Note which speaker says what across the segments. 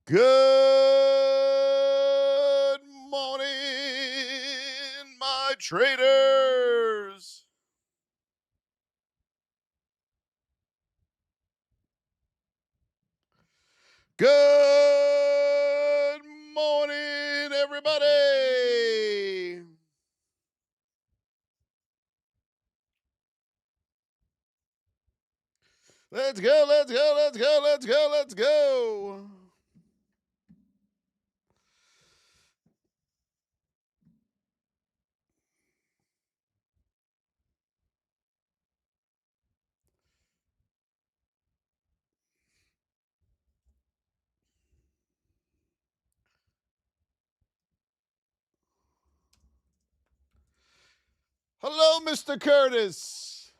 Speaker 1: Good morning, my traders. Good morning, everybody. Let's go, let's go, let's go, let's go, let's go. Hello, Mr. Curtis.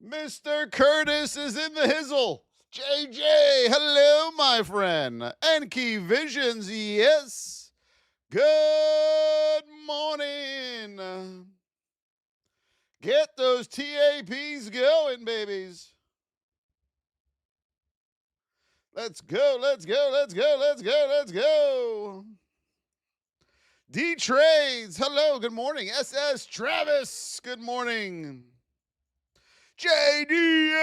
Speaker 1: Mr. Curtis is in the hizzle. JJ, hello, my friend. Enki Visions, yes. Good morning. Get those TAPs going, babies. Let's go, let's go, let's go, let's go, let's go. D Trades, hello, good morning. SS Travis, good morning. JDM.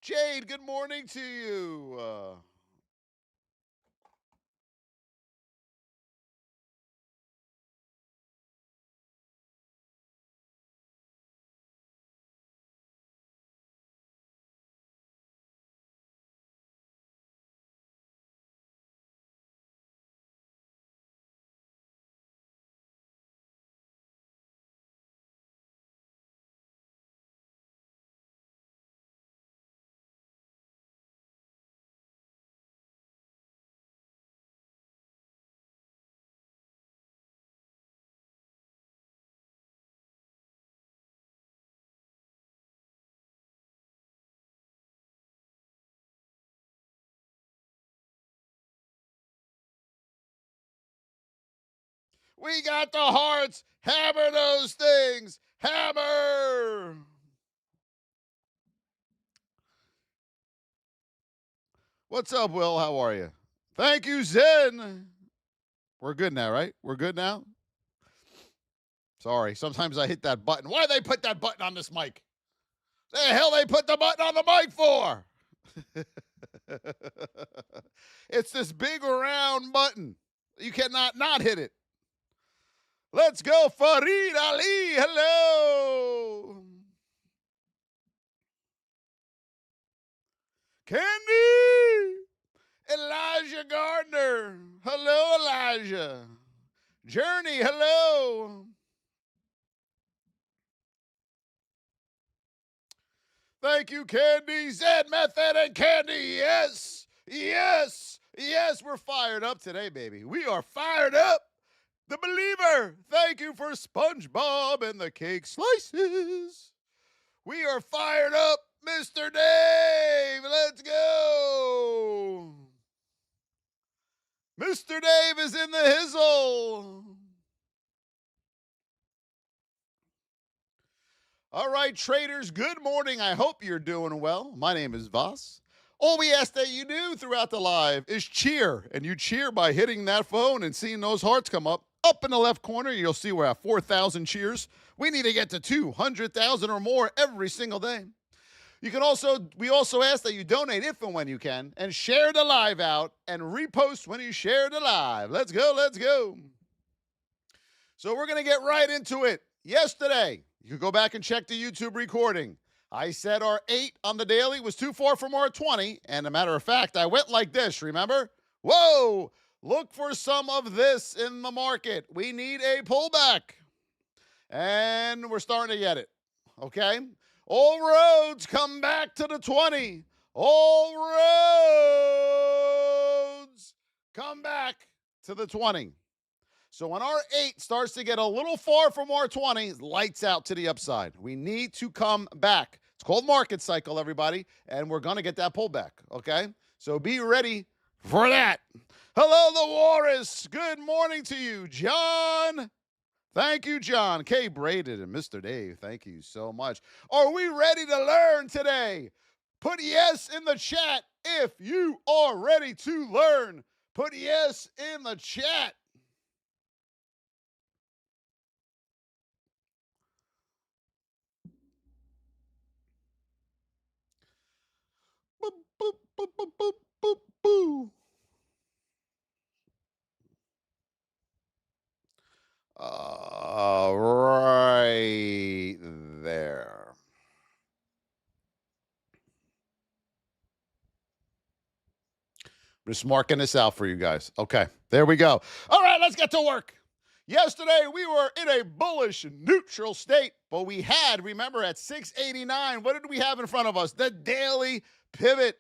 Speaker 1: Jade, good morning to you. We got the hearts. Hammer those things. Hammer. What's up, Will? How are you? Thank you, Zen. We're good now, right? We're good now? Sorry, sometimes I hit that button. Why they put that button on this mic? The hell they put the button on the mic for? It's this big round button. You cannot not hit it. Let's go, Farid Ali. Hello. Candy. Elijah Gardner. Hello, Elijah. Journey. Hello. Thank you, Candy. Zed Method and Candy. Yes. Yes. Yes. We're fired up today, baby. We are fired up. The Believer. Thank you for SpongeBob and the cake slices. We are fired up, Mr. Dave. Let's go. Mr. Dave is in the hizzle. All right, traders, good morning. I hope you're doing well. My name is Voss. All we ask that you do throughout the live is cheer, and you cheer by hitting that phone and seeing those hearts come up. Up in the left corner, you'll see we're at 4,000 cheers. We need to get to 200,000 or more every single day. We also ask that you donate if and when you can, and share the live out and repost when you share the live. Let's go, let's go. So we're going to get right into it. Yesterday, you can go back and check the YouTube recording. I said our 8 on the daily was too far from our 20, and a matter of fact, I went like this, remember? Whoa! Look for some of this in the market. We need a pullback. And we're starting to get it, okay? All roads come back to the 20. All roads come back to the 20. So when our 8 starts to get a little far from our 20, lights out to the upside. We need to come back. It's called market cycle, everybody, and we're going to get that pullback, okay? So be ready for that. Hello, the Walrus. Good morning to you, John Thank you, John. K. Braden and Mr. Dave. Thank you so much. Are we ready to learn today? Put yes in the chat if you are ready to learn. Put yes in the chat. Boop, boop, boop, boop, boop, boop, boop. Right there. Just marking this out for you guys. Okay, there we go. All right, let's get to work. Yesterday, we were in a bullish neutral state, but we had, remember, at 689, what did we have in front of us? The daily pivot.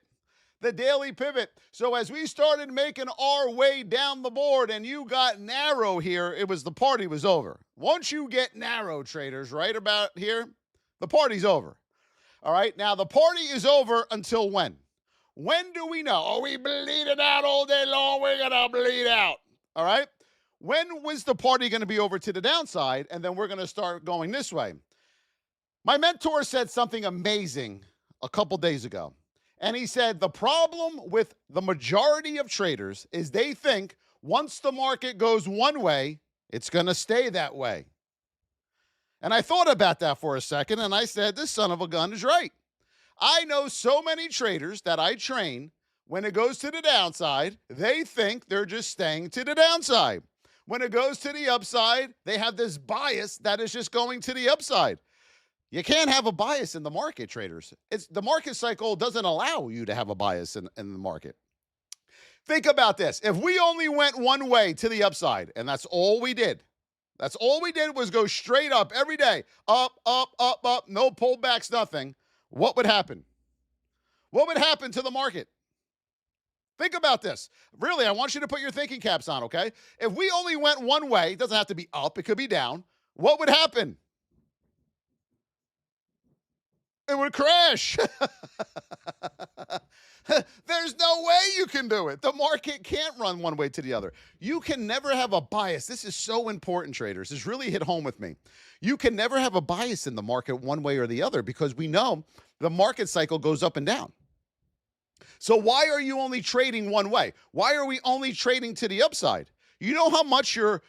Speaker 1: The daily pivot. So as we started making our way down the board and you got narrow here, the party was over. Once you get narrow, traders, right about here, the party's over. All right, now the party is over until when? When do we know? Are we bleeding out all day long? We're going to bleed out. All right? When was the party going to be over to the downside? And then we're going to start going this way. My mentor said something amazing a couple days ago. And he said the problem with the majority of traders is they think once the market goes one way, it's going to stay that way. And I thought about that for a second, and I said, this son of a gun is right. I know so many traders that I train, when it goes to the downside, they think they're just staying to the downside. When it goes to the upside, they have this bias that is just going to the upside. You can't have a bias in the market, traders. The market cycle doesn't allow you to have a bias in the market. Think about this. If we only went one way to the upside, and that's all we did was go straight up every day, up, up, up, up, no pullbacks, nothing, what would happen? What would happen to the market? Think about this. Really, I want you to put your thinking caps on, okay? If we only went one way, it doesn't have to be up, it could be down, what would happen? It would crash. There's no way you can do it. The market can't run one way to the other. You can never have a bias. This is so important, traders. This really hit home with me. You can never have a bias in the market one way or the other because we know the market cycle goes up and down. So why are you only trading one way? Why are we only trading to the upside? You know how much you're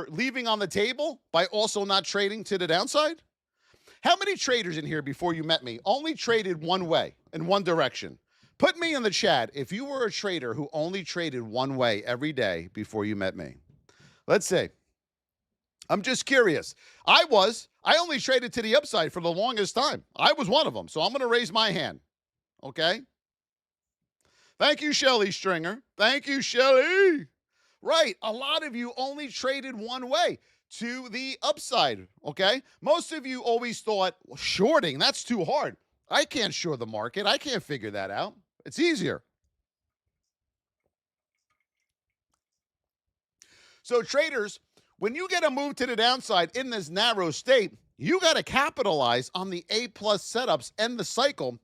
Speaker 1: leaving on the table by also not trading to the downside? How many traders in here before you met me only traded one way, in one direction? Put me in the chat if you were a trader who only traded one way every day before you met me. Let's see. I'm just curious. I only traded to the upside for the longest time. I was one of them, so I'm going to raise my hand. Okay? Thank you, Shelly Stringer. Thank you, Shelly. Right. A lot of you only traded one way, to the upside, okay? Most of you always thought, well, shorting, that's too hard. I can't short the market. I can't figure that out. It's easier. So traders, when you get a move to the downside in this narrow state, you got to capitalize on the A-plus setups and the cycle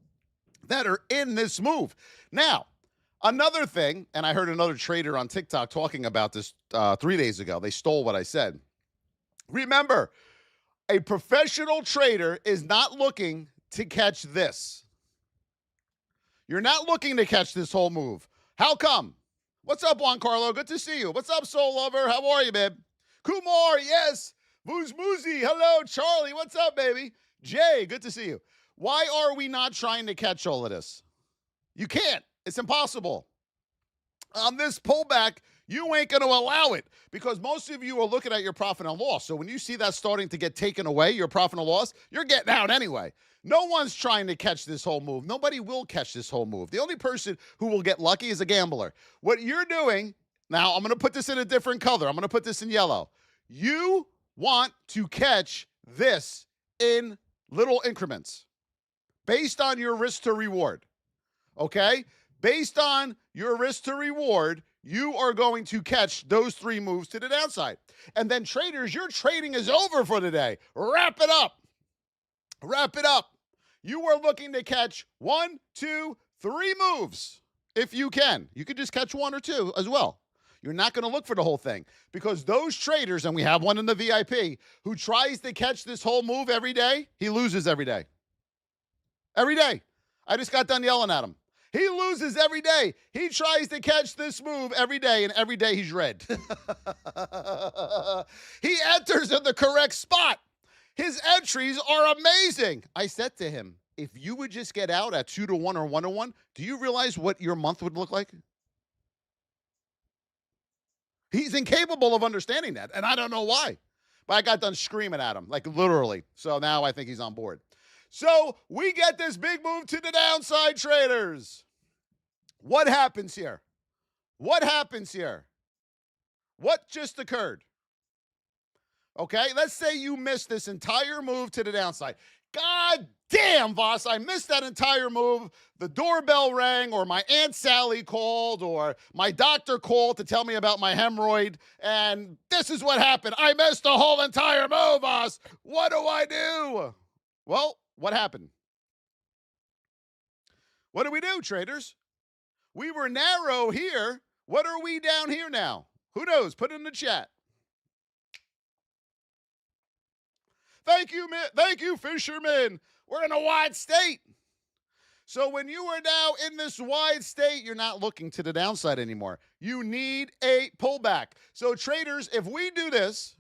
Speaker 1: that are in this move. Now, another thing, and I heard another trader on TikTok talking about this 3 days ago. They stole what I said. Remember, a professional trader is not looking to catch this. You're not looking to catch this whole move. How come? What's up, Juan Carlo? Good to see you. What's up, Soul Lover? How are you, babe? Kumar, yes. Moose Moozy, hello. Charlie, what's up, baby? Jay, good to see you. Why are we not trying to catch all of this? You can't. It's impossible. On this pullback, you ain't going to allow it because most of you are looking at your profit and loss. So when you see that starting to get taken away, your profit and loss, you're getting out anyway. No one's trying to catch this whole move. Nobody will catch this whole move. The only person who will get lucky is a gambler. What you're doing, now I'm going to put this in a different color. I'm going to put this in yellow. You want to catch this in little increments based on your risk to reward. Okay? Based on your risk to reward, you are going to catch those 3 moves to the downside. And then traders, your trading is over for the day. Wrap it up. Wrap it up. You are looking to catch 1, 2, 3 moves if you can. You could just catch 1 or 2 as well. You're not going to look for the whole thing because those traders, and we have one in the VIP, who tries to catch this whole move every day, he loses every day. Every day. I just got done yelling at him. He loses every day. He tries to catch this move every day, and every day he's red. He enters in the correct spot. His entries are amazing. I said to him, if you would just get out at 2-1 or 1-1, do you realize what your month would look like? He's incapable of understanding that, and I don't know why. But I got done screaming at him, like literally. So now I think he's on board. So we get this big move to the downside, traders. What happens here? What happens here? What just occurred? Okay, let's say you missed this entire move to the downside. God damn, Voss, I missed that entire move. The doorbell rang, or my Aunt Sally called, or my doctor called to tell me about my hemorrhoid, and this is what happened. I missed the whole entire move, Voss. What do I do? Well, what happened? What do we do, traders? We were narrow here. What are we down here now? Who knows? Put it in the chat. Thank you, fishermen. We're in a wide state. So when you are now in this wide state, you're not looking to the downside anymore. You need a pullback. So traders, if we do this,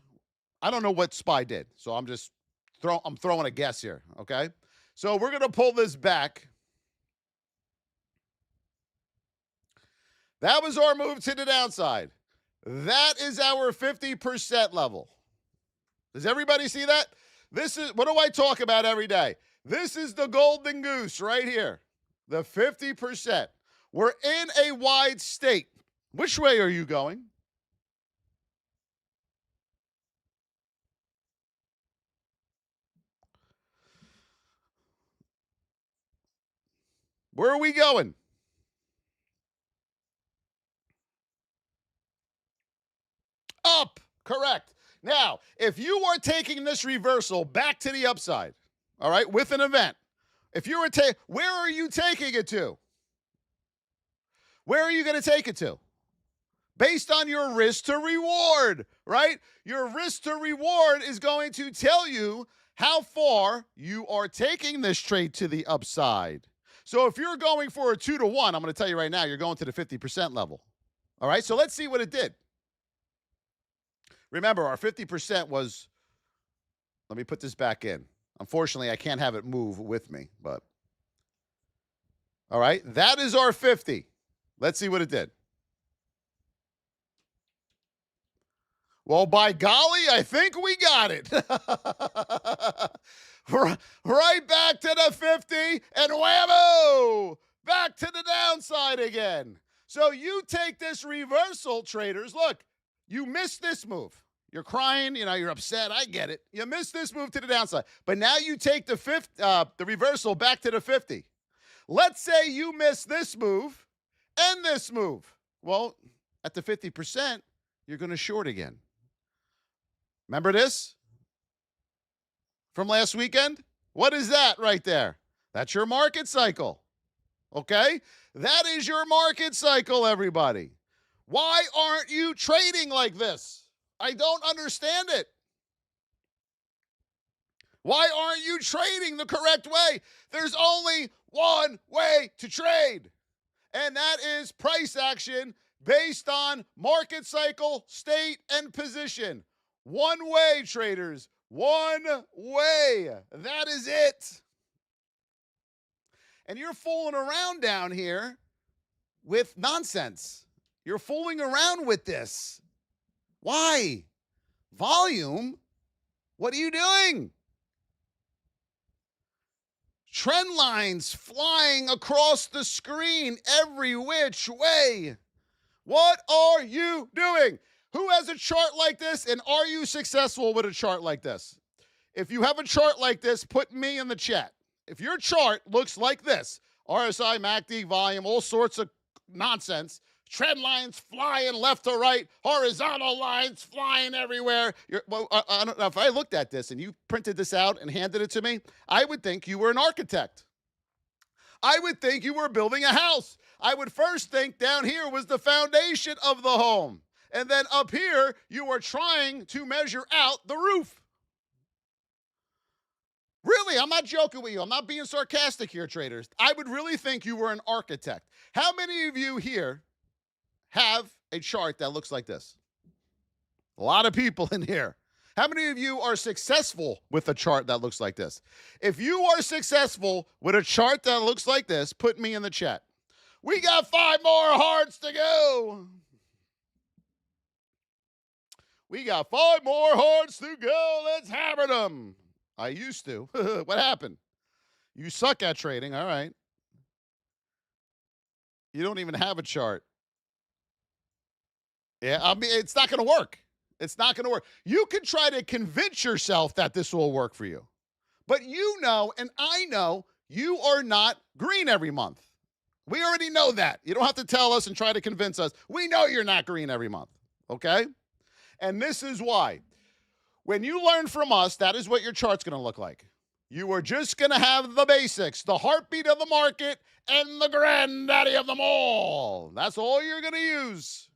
Speaker 1: I don't know what SPY did. So I'm throwing a guess here, okay? So we're going to pull this back. That was our move to the downside. That is our 50% level. Does everybody see that? This is, what do I talk about every day? This is the golden goose right here, the 50%. We're in a wide state. Which way are you going? Where are we going? Up, correct. Now, if you are taking this reversal back to the upside, all right, with an event, if you were where are you taking it to? Where are you going to take it to? Based on your risk to reward, right? Your risk to reward is going to tell you how far you are taking this trade to the upside. So if you're going for a 2-1, I'm going to tell you right now, you're going to the 50% level. All right, so let's see what it did. Remember, our 50% was, let me put this back in. Unfortunately, I can't have it move with me, but. All right, that is our 50. Let's see what it did. Well, by golly, I think we got it. Right back to the 50, and whammo! Back to the downside again. So you take this reversal, traders. Look, you missed this move. You're crying, you're upset. I get it. You missed this move to the downside. But now you take the reversal back to the 50. Let's say you miss this move and this move. Well, at the 50%, you're going to short again. Remember this from last weekend? What is that right there? That's your market cycle. Okay? That is your market cycle, everybody. Why aren't you trading like this? I don't understand it. Why aren't you trading the correct way? There's only one way to trade, and that is price action based on market cycle, state, and position. One way, traders. One way. That is it. And you're fooling around down here with nonsense. You're fooling around with this. Why? Volume? What are you doing? Trend lines flying across the screen every which way. What are you doing? Who has a chart like this, and are you successful with a chart like this? If you have a chart like this, put me in the chat. If your chart looks like this, RSI, MACD, volume, all sorts of nonsense, trend lines flying left to right, horizontal lines flying everywhere. I don't know, if I looked at this and you printed this out and handed it to me, I would think you were an architect. I would think you were building a house. I would first think down here was the foundation of the home. And then up here, you are trying to measure out the roof. Really, I'm not joking with you. I'm not being sarcastic here, traders. I would really think you were an architect. How many of you here have a chart that looks like this? A lot of people in here. How many of you are successful with a chart that looks like this? If you are successful with a chart that looks like this, put me in the chat. We got 5 more hearts to go. We got 5 more hearts to go. Let's hammer them. I used to. What happened? You suck at trading. All right. You don't even have a chart. Yeah, I mean, it's not going to work. It's not going to work. You can try to convince yourself that this will work for you. But you know, and I know, you are not green every month. We already know that. You don't have to tell us and try to convince us. We know you're not green every month. Okay? And this is why. When you learn from us, that is what your chart's going to look like. You are just going to have the basics, the heartbeat of the market, and the granddaddy of them all. That's all you're going to use.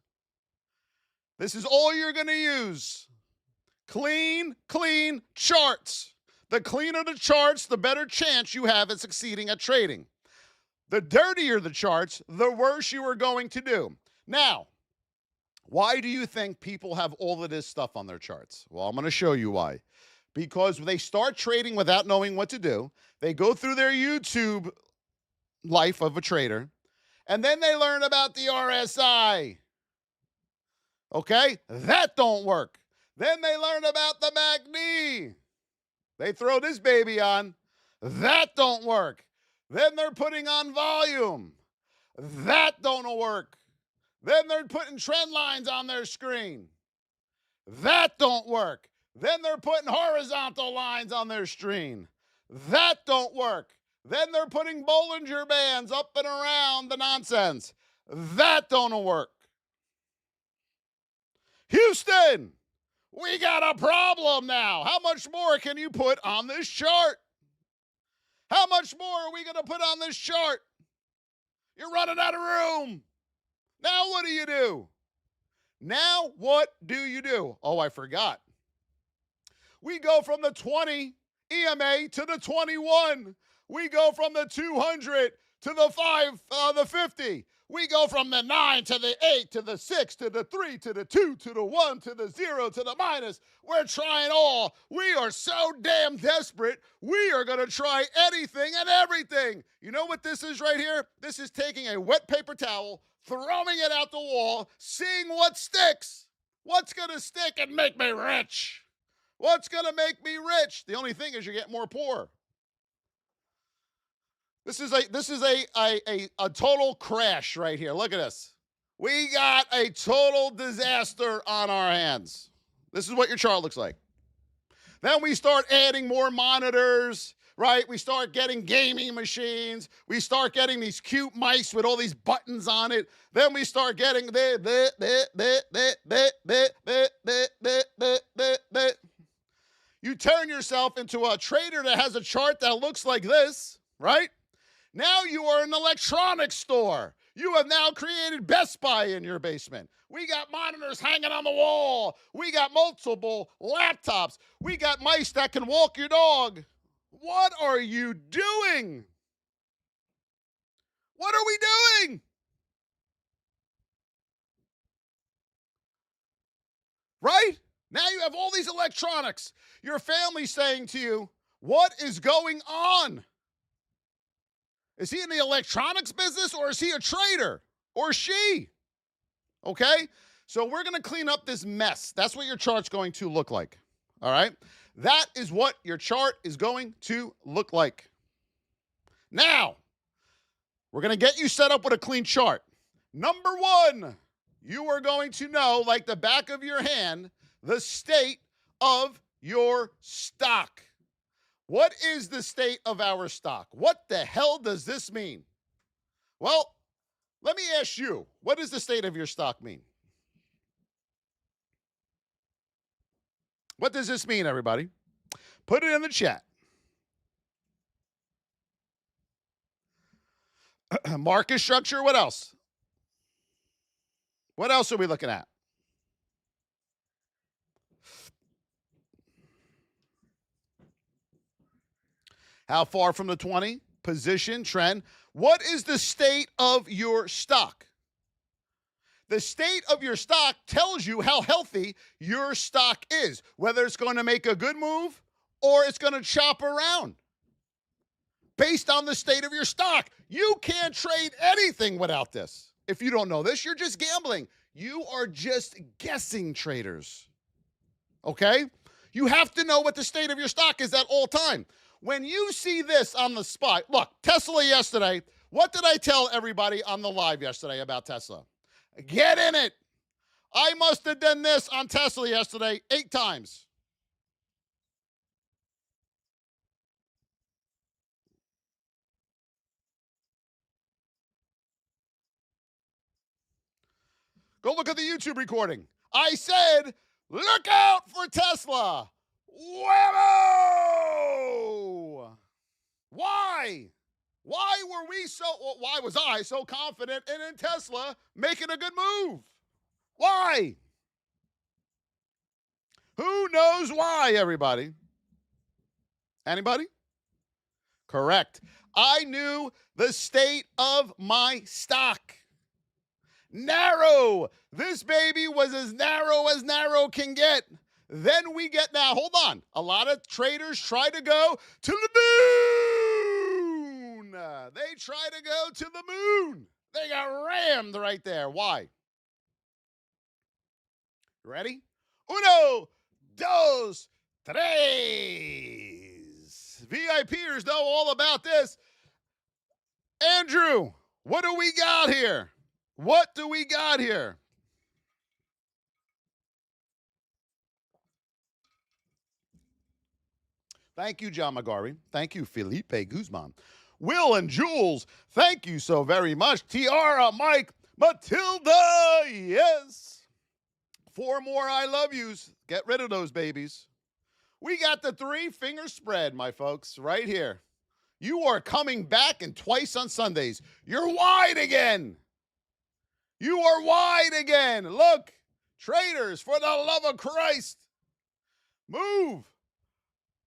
Speaker 1: This is all you're going to use. Clean charts. The cleaner the charts, the better chance you have at succeeding at trading. The dirtier the charts, the worse you are going to do. Now, why do you think people have all of this stuff on their charts? Well, I'm going to show you why. Because they start trading without knowing what to do. They go through their YouTube life of a trader, and then they learn about the RSI. Okay? That don't work. Then they learn about the MACD. They throw this baby on. That don't work. Then they're putting on volume. That don't work. Then they're putting trend lines on their screen. That don't work. Then they're putting horizontal lines on their screen. That don't work. Then they're putting Bollinger Bands up and around the nonsense. That don't work. Houston, we got a problem now. How much more can you put on this chart? How much more are we going to put on this chart? You're running out of room. Now what do you do? Now what do you do? Oh, I forgot. We go from the 20 EMA to the 21. We go from the 200 to the 50. We go from the 9 to the 8 to the 6 to the 3 to the 2 to the 1 to the 0 to the minus. We're trying all. We are so damn desperate. We are going to try anything and everything. You know what this is right here? This is taking a wet paper towel, throwing it out the wall, seeing what sticks. What's going to stick and make me rich? What's going to make me rich? The only thing is you get more poor. This is a total crash right here. Look at this. We got a total disaster on our hands. This is what your chart looks like. Then we start adding more monitors, right? We start getting gaming machines. We start getting these cute mice with all these buttons on it. Then we start getting you turn yourself into a trader that has a chart that looks like this, right? Now you are an electronics store. You have now created Best Buy in your basement. We got monitors hanging on the wall. We got multiple laptops. We got mice that can walk your dog. What are you doing? What are we doing? Right? Now you have all these electronics. Your family's saying to you, what is going on? Is he in the electronics business or is he a trader? Or she? Okay? So we're going to clean up this mess. That's what your chart's going to look like. All right? That is what your chart is going to look like. Now, we're going to get you set up with a clean chart. Number one, you are going to know, like the back of your hand, the state of your stock. What is the state of our stock? What the hell does this mean? Well, let me ask you, what does the state of your stock mean? What does this mean, everybody? Put it in the chat. Market structure, what else? What else are we looking at? How far from the 20? Position, trend. What is the state of your stock? The state of your stock tells you how healthy your stock is, whether it's going to make a good move or it's going to chop around. Based on the state of your stock, you can't trade anything without this. If you don't know this, you're just gambling. You are just guessing, traders. Okay? You have to know what the state of your stock is at all time. When you see this on the spot, look, Tesla yesterday, what did I tell everybody on the live yesterday about Tesla? Get in it. I must have done this on Tesla yesterday 8 times. Go look at the YouTube recording. I said, look out for Tesla. Whammo! Why? Why was I so confident in Tesla making a good move? Why? Who knows why, everybody? Anybody? Correct. I knew the state of my stock. Narrow. This baby was as narrow can get. Then we get, now hold on. A lot of traders try to go to the moon. They try to go to the moon. They got rammed right there. Why? Ready? Uno, dos, tres. VIPers know all about this. Andrew, what do we got here? What do we got here? Thank you, John Magari. Thank you, Felipe Guzman. Will and Jules, thank you so very much. Tiara, Mike, Matilda, yes. 4 more I love yous. Get rid of those babies. We got the 3-finger spread, my folks, right here. You are coming back and twice on Sundays. You're wide again. You are wide again. Look, traders, for the love of Christ. Move.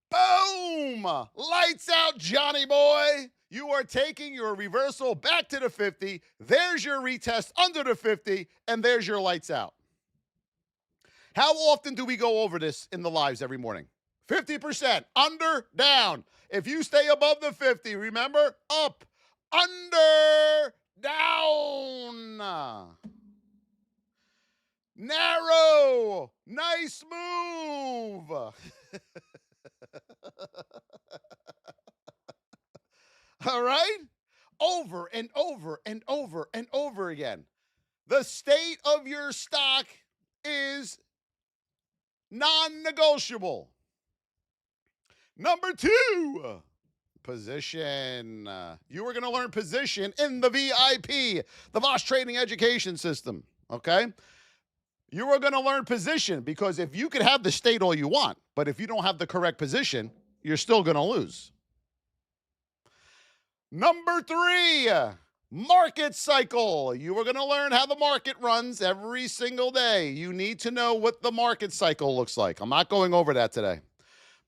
Speaker 1: Boom! Lights out, Johnny boy. You are taking your reversal back to the 50. There's your retest under the 50, and there's your lights out. How often do we go over this in the lives every morning? 50%. Under, down. If you stay above the 50, remember? Up, under, down. Narrow. Nice move. All right? Over and over and over and over again. The state of your stock is non-negotiable. Number 2, position. You are going to learn position in the VIP, the Voss Trading Education System, okay? You are going to learn position because if you could have the state all you want, but if you don't have the correct position, you're still going to lose. Number 3, market cycle. You are going to learn how the market runs every single day. You need to know what the market cycle looks like. I'm not going over that today.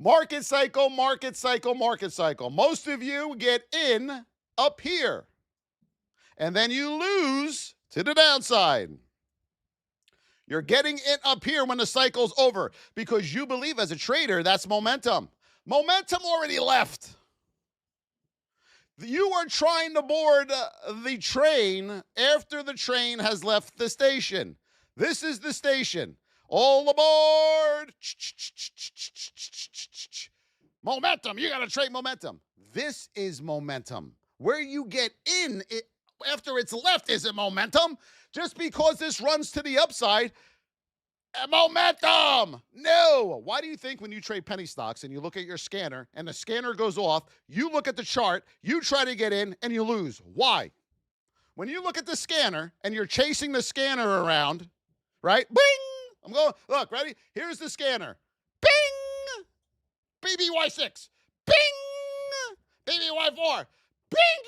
Speaker 1: Market cycle, market cycle, market cycle. Most of you get in up here, and then you lose to the downside. You're getting in up here when the cycle's over because you believe as a trader that's momentum. Momentum already left. You are trying to board the train after the train has left the station. This is the station. All aboard. Momentum. You got to trade momentum. This is momentum. Where you get in after it's left isn't momentum. Just because this runs to the upside, momentum. No. Why do you think when you trade penny stocks and you look at your scanner and the scanner goes off, you look at the chart, you try to get in and you lose? Why? When you look at the scanner and you're chasing the scanner around, right? Bing! I'm going, look, ready? Here's the scanner. Bing! BBY6. Bing! BBY4. Bing!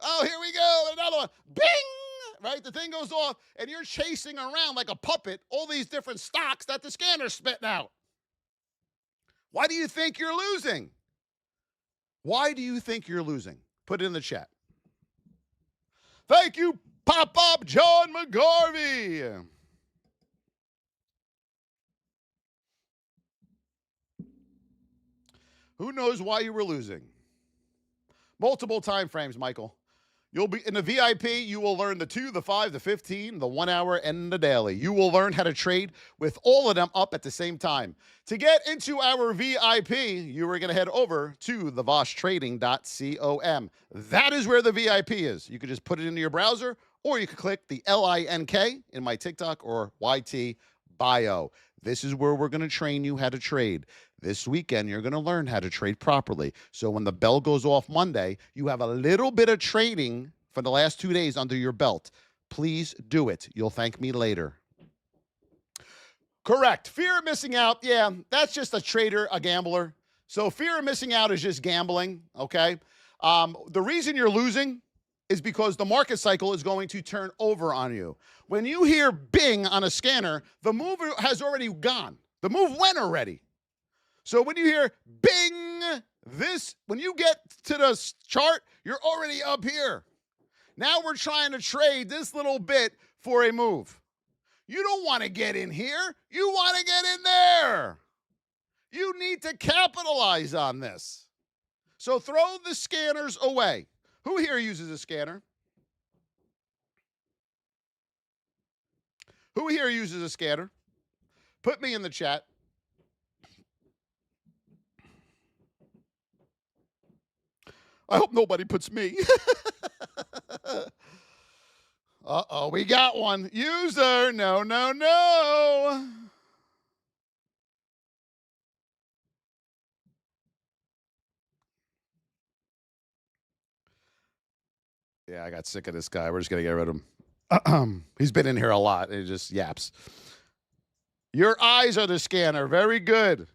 Speaker 1: Oh, here we go. Another one. Bing! Right? The thing goes off, and you're chasing around like a puppet all these different stocks that the scanner's spitting out. Why do you think you're losing? Why do you think you're losing? Put it in the chat. Thank you, Pop-Up John McGarvey. Who knows why you were losing? Multiple time frames, Michael. You'll be in the VIP, you will learn the 2, the 5, the 15, the 1 hour, and the daily. You will learn how to trade with all of them up at the same time. To get into our VIP, you are going to head over to the VossTrading.com. That is where the VIP is. You can just put it into your browser, or you can click the LINK in my TikTok or YT bio. This is where we're going to train you how to trade. This weekend, you're going to learn how to trade properly. So when the bell goes off Monday, you have a little bit of trading for the last 2 days under your belt. Please do it. You'll thank me later. Correct. Fear of missing out. Yeah, that's just a trader, a gambler. So fear of missing out is just gambling, okay? The reason you're losing is because the market cycle is going to turn over on you. When you hear bing on a scanner, the move has already gone. The move went already. So when you hear bing, when you get to the chart, you're already up here. Now we're trying to trade this little bit for a move. You don't want to get in here. You want to get in there. You need to capitalize on this. So throw the scanners away. Who here uses a scanner? Who here uses a scanner? Put me in the chat. I hope nobody puts me. Uh-oh, we got one. User, no, no, no. Yeah, I got sick of this guy. We're just going to get rid of him. He's been in here a lot. He just yaps. Your eyes are the scanner. Very good.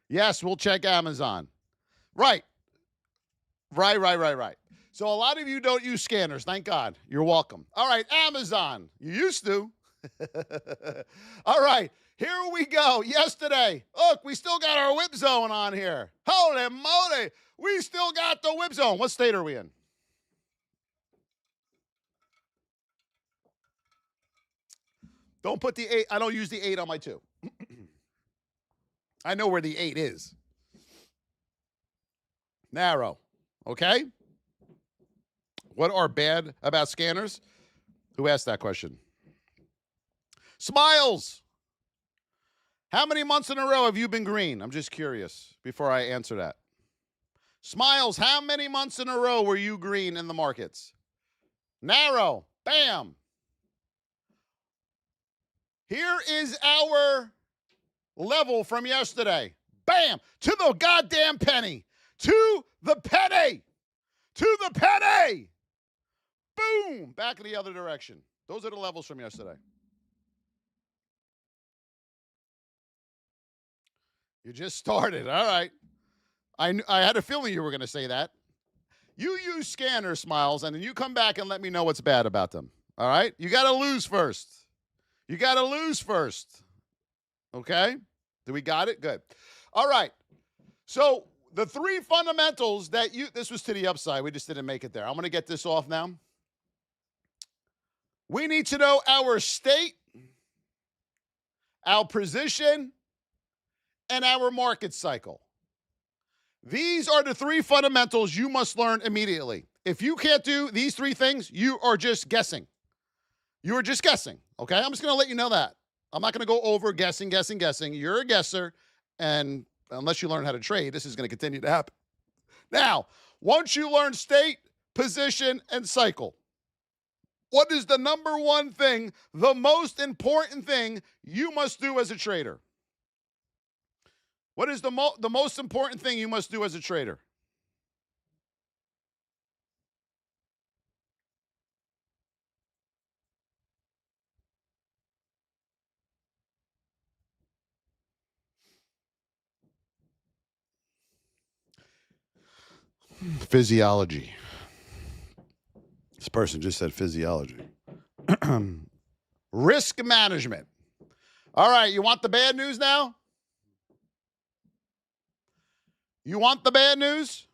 Speaker 1: Yes, we'll check Amazon. Right. Right. So a lot of you don't use scanners. Thank God. You're welcome. All right, Amazon. You used to. All right, here we go. Yesterday. Look, we still got our whip zone on here. Holy moly. We still got the whip zone. What state are we in? Don't put the 8. I don't use the 8 on my 2. I know where the 8 is. Narrow. Okay? What are bad about scanners? Who asked that question? Smiles. How many months in a row have you been green? I'm just curious before I answer that. Smiles, how many months in a row were you green in the markets? Narrow. Bam. Here is our level from yesterday. Bam. To the goddamn penny. To the penny. To the penny. Boom. Back in the other direction. Those are the levels from yesterday. You just started. All right. I had a feeling you were going to say that. You use scanner, Smiles, and then you come back and let me know what's bad about them. All right? You got to lose first. You got to lose first. Okay? Do we got it? Good. All right. So the 3 fundamentals that this was to the upside. We just didn't make it there. I'm going to get this off now. We need to know our state, our position, and our market cycle. These are the 3 fundamentals you must learn immediately. If you can't do these 3 things, you are just guessing. You are just guessing, okay? I'm just going to let you know that. I'm not going to go over guessing. You're a guesser, and unless you learn how to trade, this is going to continue to happen. Now, once you learn state, position, and cycle, what is the number one thing, the most important thing you must do as a trader? What is the most important thing you must do as a trader? Physiology. This person just said physiology. Risk management. All right, you want the bad news now? You want the bad news?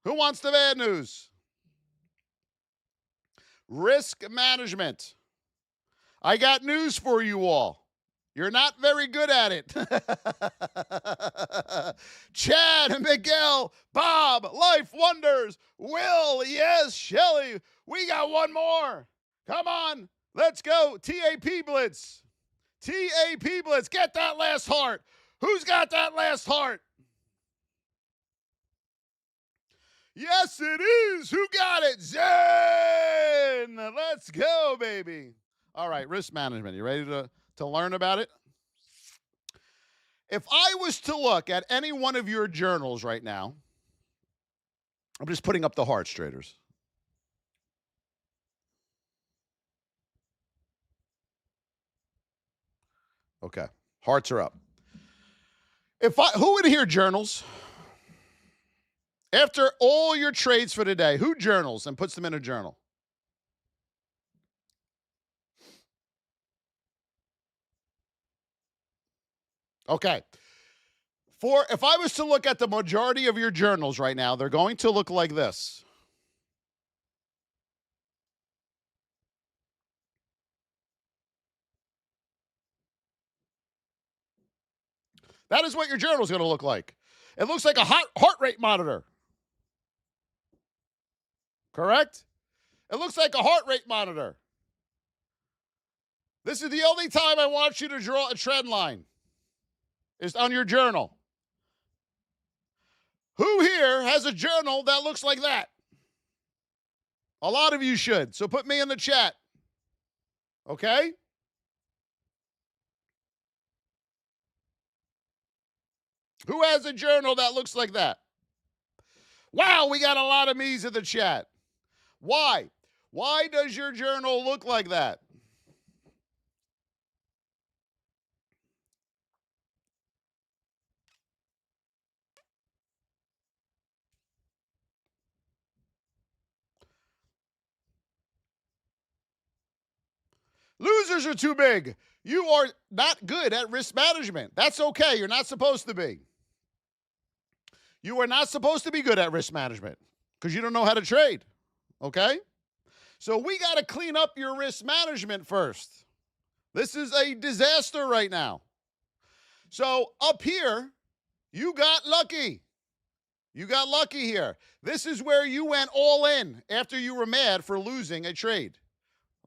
Speaker 1: Who wants the bad news? Risk management. I got news for you all. You're not very good at it. Chad, Miguel, Bob, Life Wonders, Will, yes, Shelly. We got one more. Come on, let's go. TAP Blitz. TAP Blitz. Get that last heart. Who's got that last heart? Yes, it is. Who got it? Zen. Let's go, baby. All right, risk management. You ready to learn about it? If I was to look at any one of your journals right now, I'm just putting up the hearts, traders. Okay, hearts are up. Who in here journals? After all your trades for the day, who journals and puts them in a journal? Okay. If I was to look at the majority of your journals right now, they're going to look like this. That is what your journal is going to look like. It looks like a heart rate monitor. Correct? It looks like a heart rate monitor. This is the only time I want you to draw a trend line. Is on your journal. Who here has a journal that looks like that? A lot of you should. So put me in the chat. Okay? Who has a journal that looks like that? Wow, we got a lot of me's in the chat. Why? Why does your journal look like that? Losers are too big. You are not good at risk management. That's okay. You're not supposed to be. You are not supposed to be good at risk management because you don't know how to trade. Okay? So we got to clean up your risk management first. This is a disaster right now. So up here, you got lucky. You got lucky here. This is where you went all in after you were mad for losing a trade.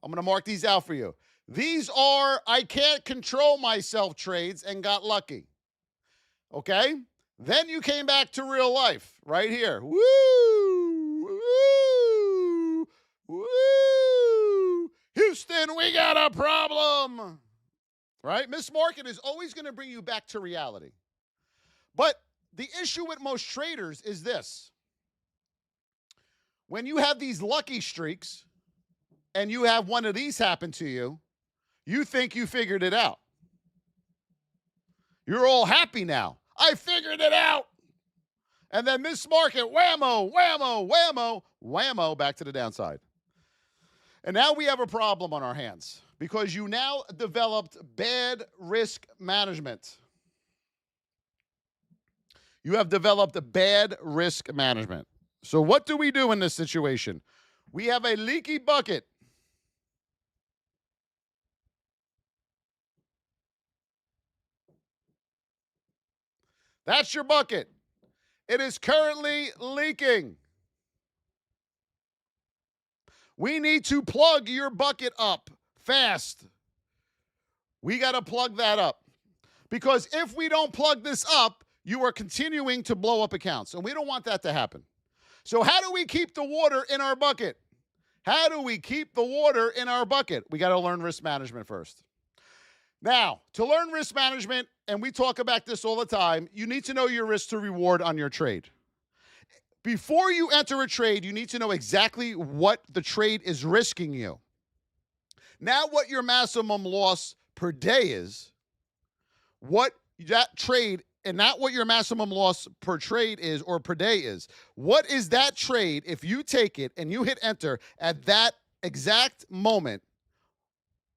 Speaker 1: I'm going to mark these out for you. These are I can't control myself trades and got lucky. Okay? Then you came back to real life right here. Woo! Woo! Woo! Houston, we got a problem. Right? Miss Market is always going to bring you back to reality. But the issue with most traders is this. When you have these lucky streaks and you have one of these happen to you, you think you figured it out. You're all happy now. I figured it out. And then Miss Market, whammo, whammo, whammo, whammo, back to the downside. And now we have a problem on our hands because you now developed bad risk management. You have developed a bad risk management. So what do we do in this situation? We have a leaky bucket. That's your bucket. It is currently leaking. We need to plug your bucket up fast. We got to plug that up. Because if we don't plug this up, you are continuing to blow up accounts. And we don't want that to happen. So how do we keep the water in our bucket? How do we keep the water in our bucket? We got to learn risk management first. Now, to learn risk management, and we talk about this all the time, you need to know your risk to reward on your trade. Before you enter a trade, you need to know exactly what the trade is risking you. Now, what your maximum loss per day is, what that trade, and not what your maximum loss per trade is or per day is. What is that trade if you take it and you hit enter at that exact moment?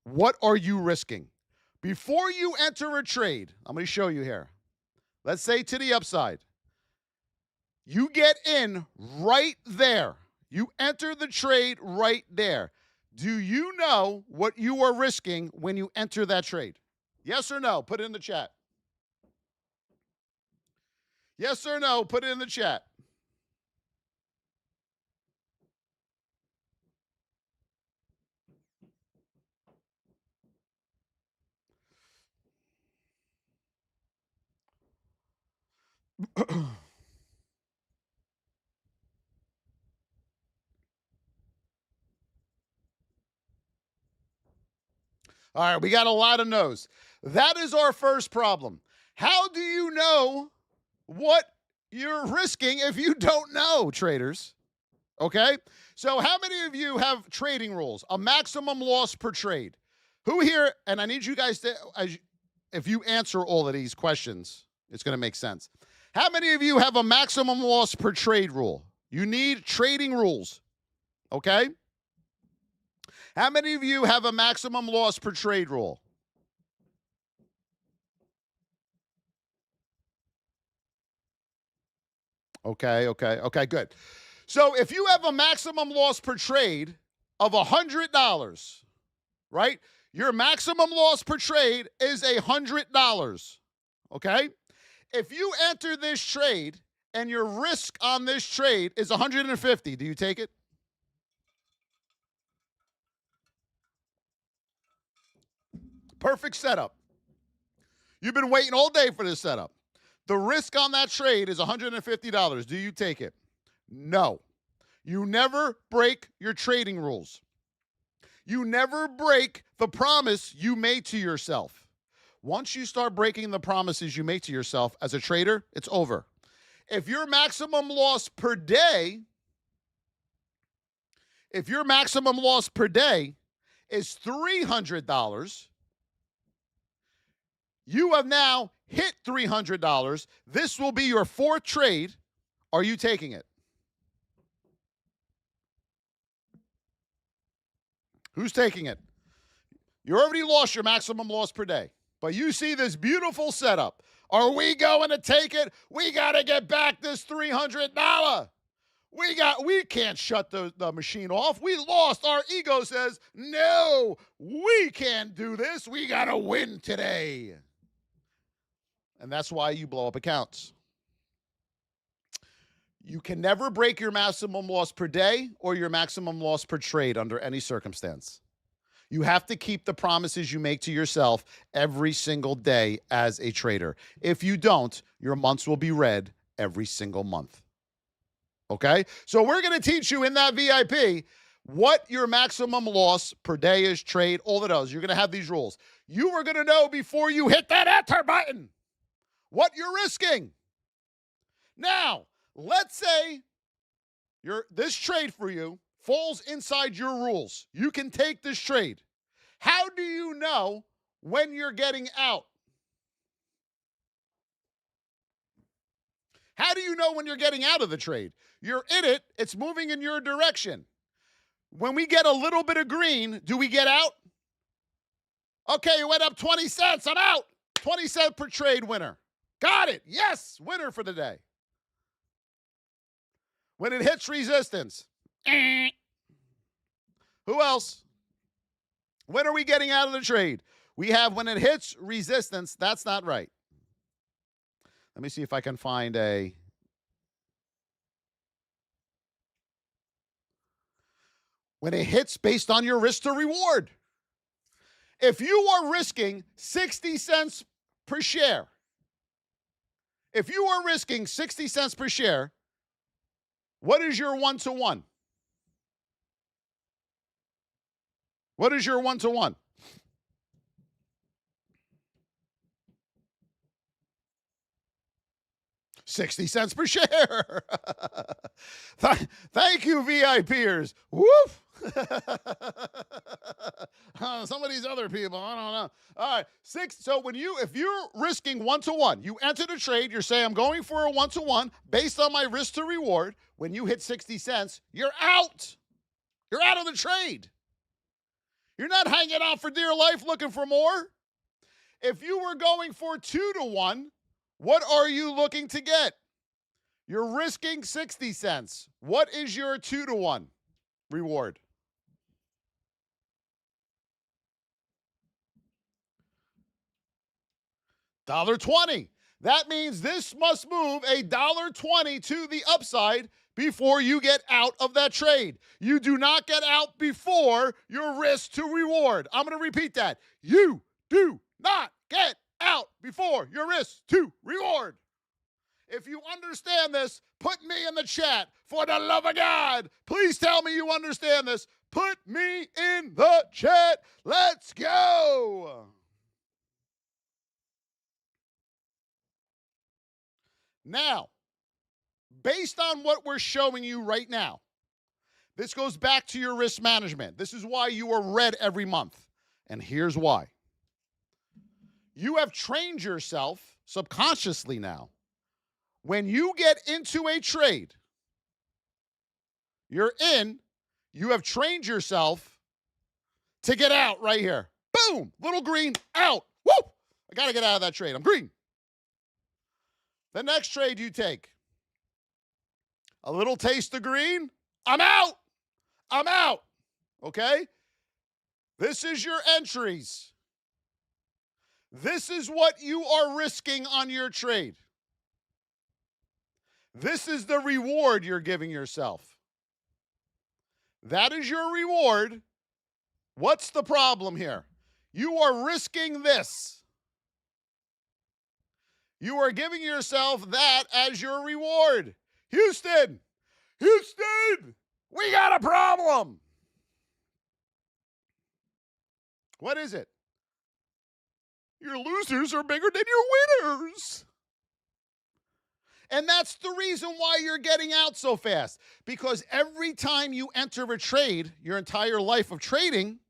Speaker 1: What are you risking? Before you enter a trade, I'm going to show you here. Let's say to the upside. You get in right there. You enter the trade right there. Do you know what you are risking when you enter that trade? Yes or no? Put it in the chat. Yes or no? Put it in the chat. All right, we got a lot of no's. That is our first problem. How do you know what you're risking if you don't know, traders? Okay? So, how many of you have trading rules? A maximum loss per trade. Who here, and I need you guys to, if you answer all of these questions, it's going to make sense. How many of you have a maximum loss per trade rule? You need trading rules. Okay? How many of you have a maximum loss per trade rule? Okay, good. So if you have a maximum loss per trade of $100, right? Your maximum loss per trade is $100, okay? If you enter this trade and your risk on this trade is 150, do you take it? Perfect setup. You've been waiting all day for this setup. The risk on that trade is $150. Do you take it? No. You never break your trading rules. You never break the promise you made to yourself. Once you start breaking the promises you make to yourself as a trader, it's over. If your maximum loss per day is $300, you have now hit $300. This will be your fourth trade. Are you taking it? Who's taking it? You already lost your maximum loss per day, but you see this beautiful setup. Are we going to take it? We got to get back this $300. We can't shut the machine off. We lost. Our ego says, no, we can't do this. We got to win today. And that's why you blow up accounts. You can never break your maximum loss per day or your maximum loss per trade under any circumstance. You have to keep the promises you make to yourself every single day as a trader. If you don't, your months will be red every single month. Okay? So we're going to teach you in that VIP what your maximum loss per day is, trade, all of those. You're going to have these rules. You are going to know before you hit that enter button what you're risking. Now, let's say this trade for you falls inside your rules. You can take this trade. How do you know when you're getting out? How do you know when you're getting out of the trade? You're in it. It's moving in your direction. When we get a little bit of green, do we get out? Okay, it went up 20 cents. I'm out. 20 cents per trade winner. Got it. Yes, winner for the day. When it hits resistance. Who else? When are we getting out of the trade? We have when it hits resistance. That's not right. Let me see if I can find a. When it hits based on your risk to reward. If you are risking 60 cents per share, if you are risking 60 cents per share, what is your 1-to-1? What is your 1-to-1? $0.60 per share. Thank you, VIPers. Woof. Some of these other people, I don't know. All right, so if you're risking 1-to-1, you enter the trade, you're saying, I'm going for a 1-to-1 based on my risk to reward. When you hit 60 cents, you're out. You're out of the trade. You're not hanging out for dear life looking for more. If you were going for 2-to-1, what are you looking to get? You're risking 60 cents. What is your 2-to-1 reward? $1.20. That means this must move $1.20 to the upside before you get out of that trade. You do not get out before your risk to reward. I'm going to repeat that. You do not get out before your risk to reward. If you understand this, put me in the chat. For the love of God, please tell me you understand this. Put me in the chat. Let's go. Now, based on what we're showing you right now, this goes back to your risk management. This is why you are red every month. And here's why. You have trained yourself subconsciously now. When you get into a trade, you're in, you have trained yourself to get out right here. Boom, little green, out. Whoop, I got to get out of that trade. I'm green. The next trade you take, a little taste of green, I'm out. I'm out. Okay? This is your entries. This is what you are risking on your trade. This is the reward you're giving yourself. That is your reward. What's the problem here? You are risking this. You are giving yourself that as your reward. Houston, we got a problem. What is it? Your losers are bigger than your winners. And that's the reason why you're getting out so fast. Because every time you enter a trade, your entire life of trading,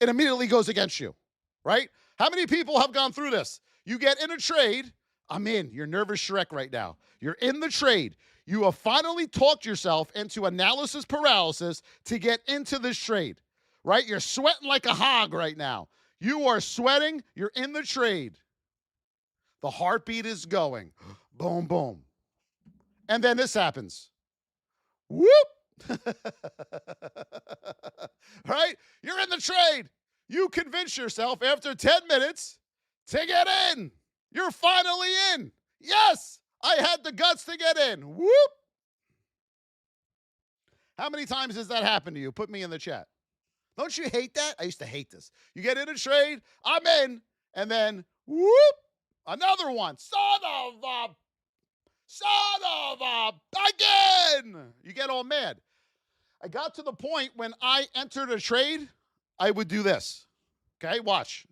Speaker 1: it immediately goes against you, right? How many people have gone through this? You get in a trade, I'm in. You're nervous Shrek right now. You're in the trade. You have finally talked yourself into analysis paralysis to get into this trade, right? You're sweating like a hog right now. You are sweating. You're in the trade. The heartbeat is going. Boom, boom. And then this happens. Whoop. Right? You're in the trade. You convince yourself after 10 minutes to get in. You're finally in. Yes, I had the guts to get in. Whoop. How many times has that happened to you? Put me in the chat. Don't you hate that? I used to hate this. You get in a trade, I'm in, and then whoop, another one. Son of a, again. You get all mad. I got to the point when I entered a trade, I would do this. Okay, watch.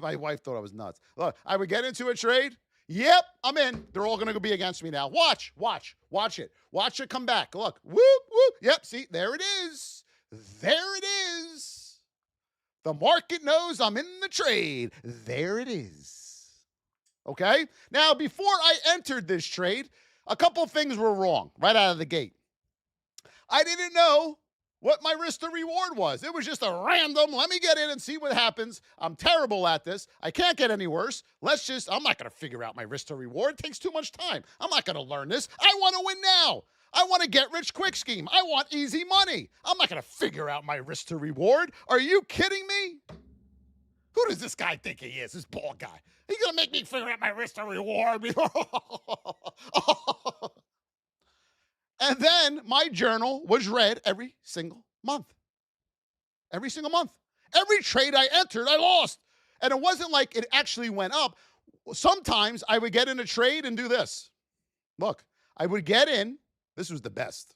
Speaker 1: My wife thought I was nuts. Look, I would get into a trade. Yep, I'm in. They're all going to be against me now. Watch it. Watch it come back. Look, whoop, whoop. Yep, see, there it is. There it is. The market knows I'm in the trade. There it is. Okay? Now, before I entered this trade, a couple things were wrong right out of the gate. I didn't know what my risk to reward was. It was just a random, let me get in and see what happens. I'm terrible at this. I can't get any worse. I'm not going to figure out my risk to reward. It takes too much time. I'm not going to learn this. I want to win now. I want to get rich quick scheme. I want easy money. I'm not going to figure out my risk to reward. Are you kidding me? Who does this guy think he is, this bald guy? He's going to make me figure out my risk to reward. And then my journal was read every single month. Every single month. Every trade I entered, I lost. And it wasn't like it actually went up. Sometimes I would get in a trade and do this. Look, I would get in. This was the best.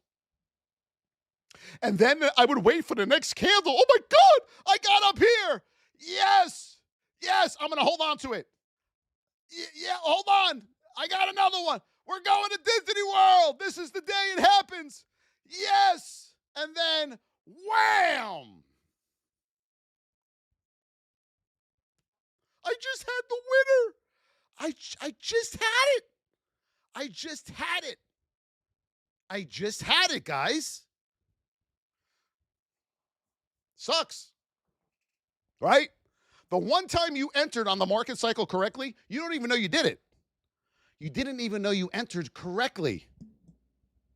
Speaker 1: And then I would wait for the next candle. Oh my God, I got up here. Yes, I'm going to hold on to it. Yeah, hold on. I got another one. We're going to Disney World. This is the day it happens. Yes. And then, wham. I just had the winner. I just had it. I just had it, guys. Sucks. Right? The one time you entered on the market cycle correctly, you don't even know you did it. You didn't even know you entered correctly.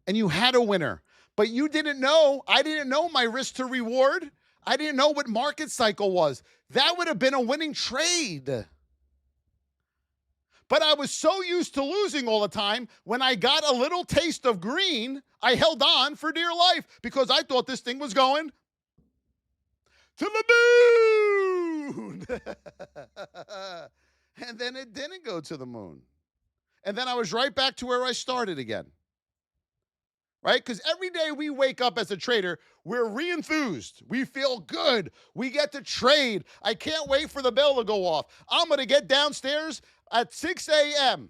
Speaker 1: and you had a winner, but you didn't know. I didn't know my risk to reward. I didn't know what market cycle was. That would have been a winning trade. But I was so used to losing all the time. When I got a little taste of green, I held on for dear life because I thought this thing was going to the moon. And then it didn't go to the moon. And then I was right back to where I started again. Right? Because every day we wake up as a trader, we're re-enthused. We feel good. We get to trade. I can't wait for the bell to go off. I'm going to get downstairs at 6 a.m.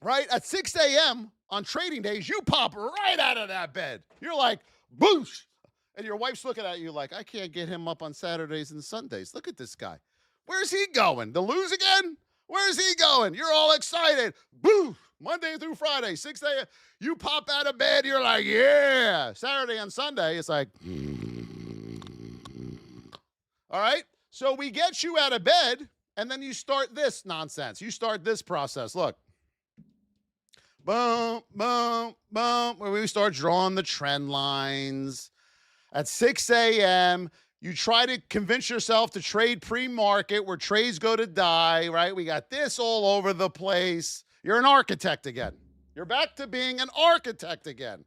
Speaker 1: Right? At 6 a.m. on trading days, you pop right out of that bed. You're like, boosh. And your wife's looking at you like, I can't get him up on Saturdays and Sundays. Look at this guy. Where's he going? To lose again? Where's he going? You're all excited. Boo! Monday through Friday, 6 a.m. You pop out of bed. You're like, yeah. Saturday and Sunday, it's like, all right? So we get you out of bed, and then you start this nonsense. You start this process. Look. Boom, boom, boom. Where we start drawing the trend lines. At 6 a.m., you try to convince yourself to trade pre-market where trades go to die, right? We got this all over the place. You're an architect again. You're back to being an architect again.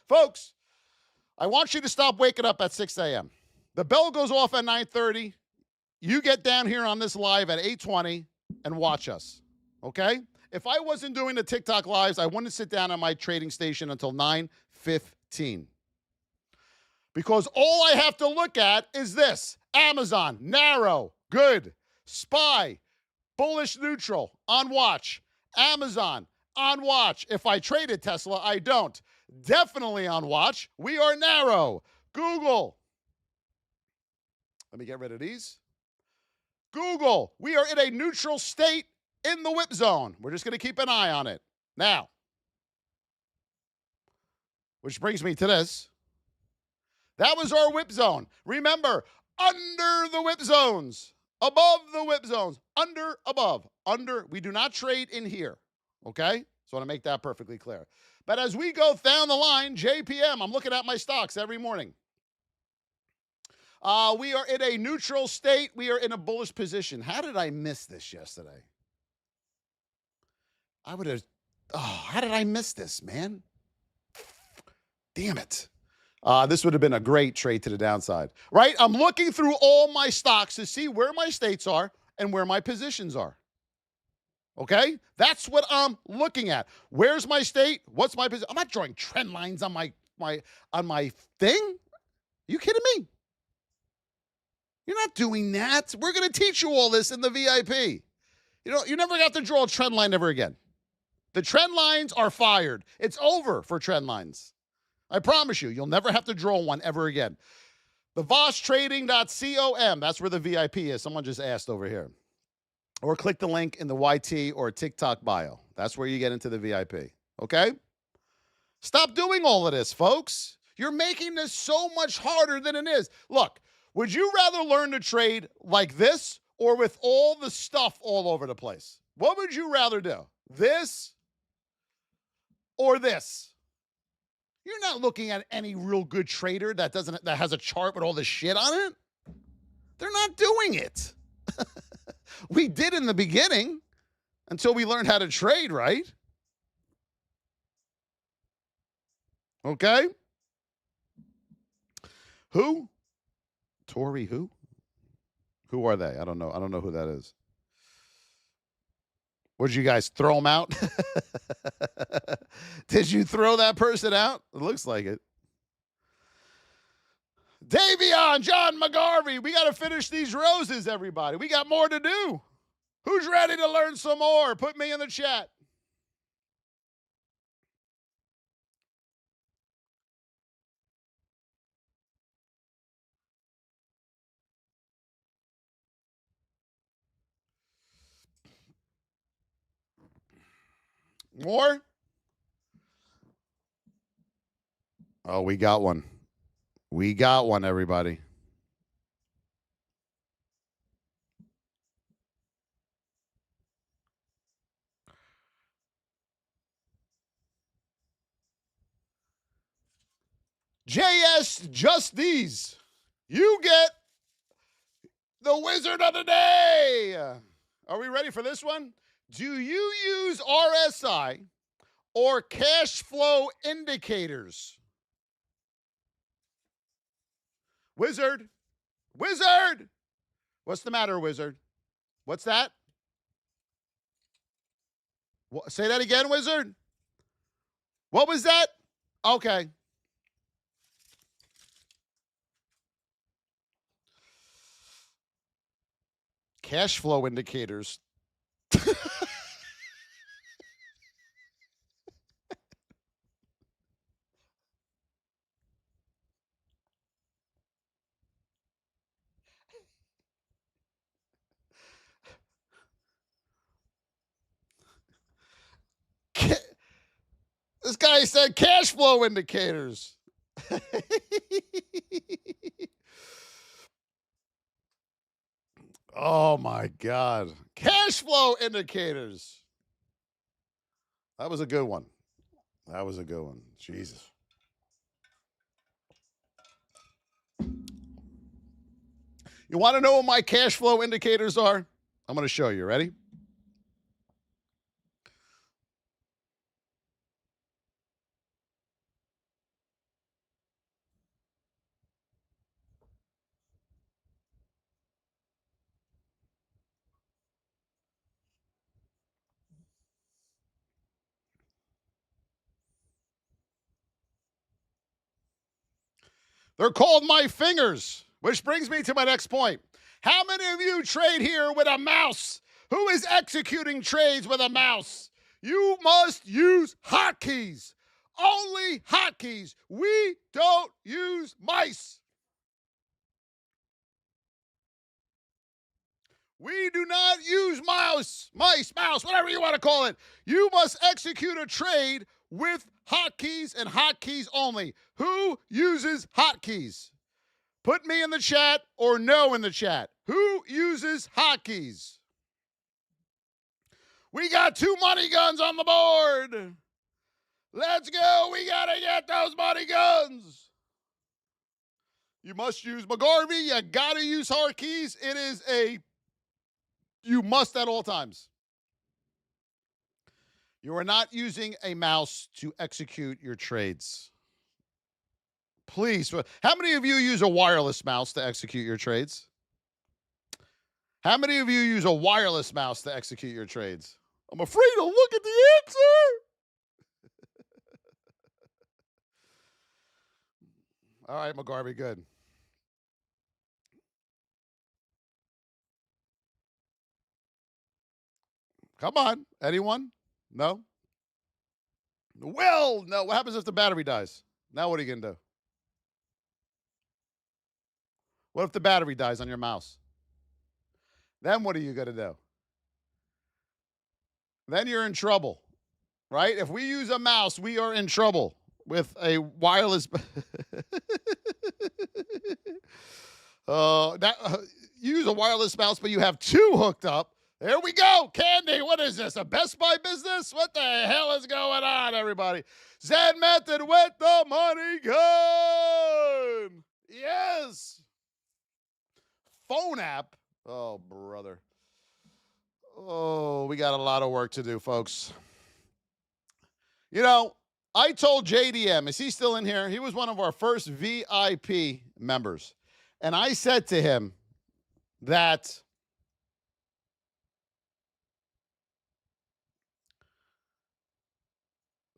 Speaker 1: Folks, I want you to stop waking up at 6 a.m. The bell goes off at 9:30. You get down here on this live at 8:20 and watch us, okay? If I wasn't doing the TikTok lives, I wouldn't sit down on my trading station until 9:15. Because all I have to look at is this. Amazon, narrow, good. SPY, bullish neutral, on watch. Amazon, on watch. If I traded Tesla, I don't. Definitely on watch. We are narrow. Google. Let me get rid of these. Google, we are in a neutral state in the whip zone. We're just going to keep an eye on it. Now, which brings me to this. That was our whip zone. Remember, under the whip zones, above the whip zones, under, above, under. We do not trade in here, okay? So I want to make that perfectly clear. But as we go down the line, JPM, I'm looking at my stocks every morning. We are in a neutral state. We are in a bullish position. How did I miss this yesterday? How did I miss this, man? Damn it. This would have been a great trade to the downside, right? I'm looking through all my stocks to see where my states are and where my positions are. Okay? That's what I'm looking at. Where's my state? What's my position? I'm not drawing trend lines on my thing. Are you kidding me? You're not doing that. We're going to teach you all this in the VIP. You never have to draw a trend line ever again. The trend lines are fired. It's over for trend lines. I promise you'll never have to draw one ever again. The VossTrading.com, that's where the VIP is. Someone just asked over here. Or click the link in the YT or TikTok bio. That's where you get into the VIP. Okay? Stop doing all of this, folks. You're making this so much harder than it is. Look, would you rather learn to trade like this or with all the stuff all over the place? What would you rather do? This or this? You're not looking at any real good trader that has a chart with all this shit on it. They're not doing it. We did in the beginning until we learned how to trade, right? Okay? Who? Tory who? Who are they? I don't know. I don't know who that is. Would you guys throw them out? Did you throw that person out? It looks like it. Davion, John McGarvey, we got to finish these roses, everybody. We got more to do. Who's ready to learn some more? Put me in the chat. More? Oh, we got one. We got one, everybody. JS Just These. You get the wizard of the day. Are we ready for this one? Do you use RSI or cash flow indicators? Wizard. Wizard. What's the matter, Wizard? What's that? Say that again, Wizard. What was that? Okay. Cash flow indicators. This guy said cash flow indicators. Oh my God. Cash flow indicators. That was a good one. That was a good one. Jesus. You want to know what my cash flow indicators are? I'm going to show you. Ready? They're called my fingers, which brings me to my next point. How many of you trade here with a mouse? Who is executing trades with a mouse? You must use hotkeys. Only hotkeys. We don't use mice. We do not use mice, whatever you want to call it. You must execute a trade with hotkeys and hotkeys only. Who uses hotkeys? Put me in the chat or no in the chat. Who uses hotkeys? We got 2 money guns on the board. Let's go. We got to get those money guns. You must use McGarvey. You got to use hotkeys. It is you must at all times. You are not using a mouse to execute your trades. Please. How many of you use a wireless mouse to execute your trades? How many of you use a wireless mouse to execute your trades? I'm afraid to look at the answer. All right, McGarvey, good. Come on. Anyone? No? Well, no. What happens if the battery dies? Now what are you going to do? What if the battery dies on your mouse? Then what are you going to do? Then you're in trouble, right? If we use a mouse, we are in trouble with a wireless. Use a wireless mouse, but you have 2 hooked up. There we go. Candy, what is this? A Best Buy business? What the hell is going on, everybody? Zen Method with the money gun. Yes. Phone app. Oh, brother. Oh, we got a lot of work to do, folks. You know, I told JDM, is he still in here? He was one of our first VIP members. And I said to him that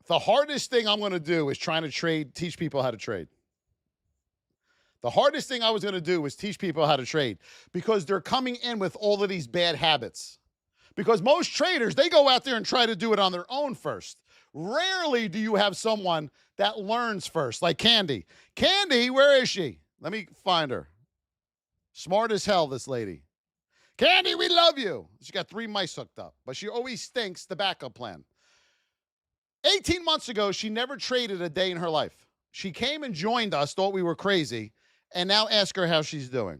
Speaker 1: the hardest thing I'm going to do is trying to teach people how to trade. The hardest thing I was going to do was teach people how to trade because they're coming in with all of these bad habits. Because most traders, they go out there and try to do it on their own first. Rarely do you have someone that learns first, like Candy. Candy, where is she? Let me find her. Smart as hell, this lady. Candy, we love you. She's got 3 mice hooked up, but she always thinks the backup plan. 18 months ago, she never traded a day in her life. She came and joined us, thought we were crazy, and now ask her how she's doing.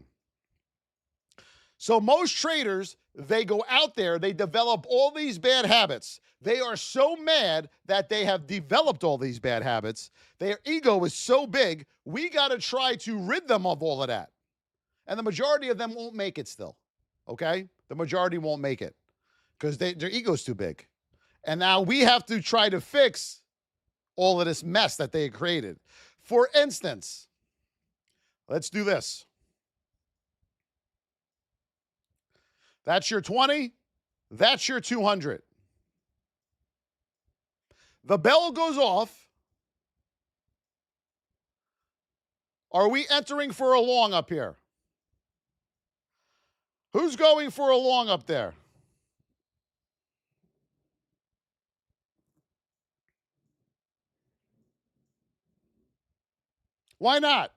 Speaker 1: So most traders, they go out there, they develop all these bad habits. They are so mad that they have developed all these bad habits. Their ego is so big, we got to try to rid them of all of that. And the majority of them won't make it still, okay? The majority won't make it because their ego's too big. And now we have to try to fix all of this mess that they created. For instance, let's do this. That's your 20. That's your 200. The bell goes off. Are we entering for a long up here? Who's going for a long up there? Why not?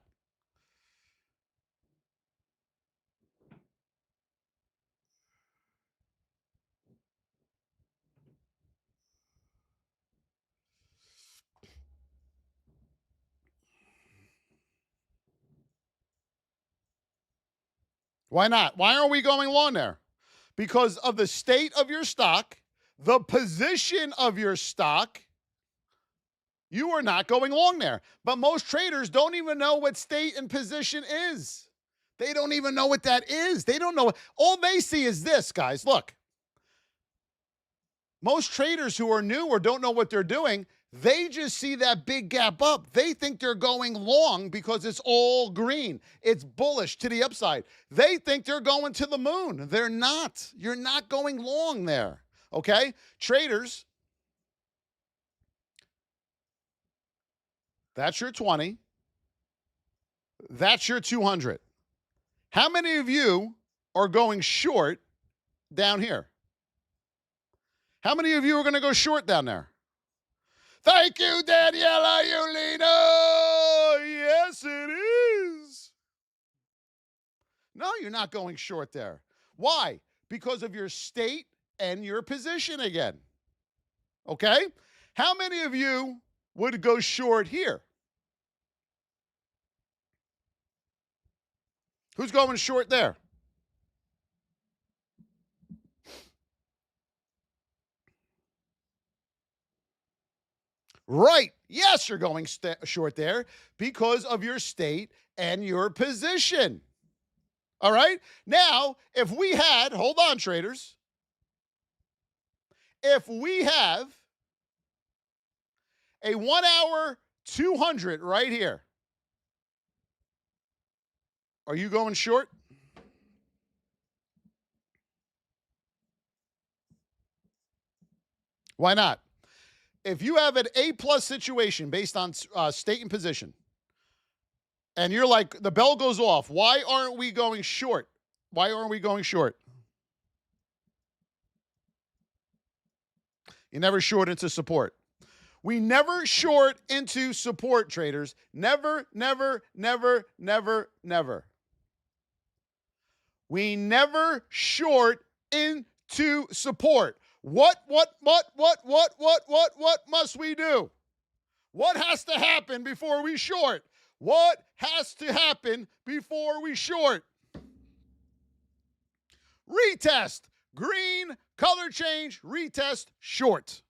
Speaker 1: Why not? Why aren't we going long there? Because of the state of your stock, the position of your stock, you are not going long there. But most traders don't even know what state and position is. They don't even know what that is. They don't know. All they see is this, guys. Look, most traders who are new or don't know what they're doing, they just see that big gap up. They think they're going long because it's all green. It's bullish to the upside. They think they're going to the moon. They're not. You're not going long there, okay? Traders, that's your 20. That's your 200. How many of you are going short down here? How many of you are going to go short down there? Thank you, Daniela Ulino. Yes, it is. No, you're not going short there. Why? Because of your state and your position again. Okay? How many of you would go short here? Who's going short there? Right. Yes, you're going short there because of your state and your position. All right. Now, if we had, hold on, traders. If we have a 1 hour 200 right here, are you going short? Why not? If you have an A+ situation based on state and position, and you're like, the bell goes off, why aren't we going short? Why aren't we going short? You never short into support. We never short into support, traders. Never, never, never, never, never. We never short into support. What must we do? What has to happen before we short? What has to happen before we short? Retest. Green, color change, retest, short.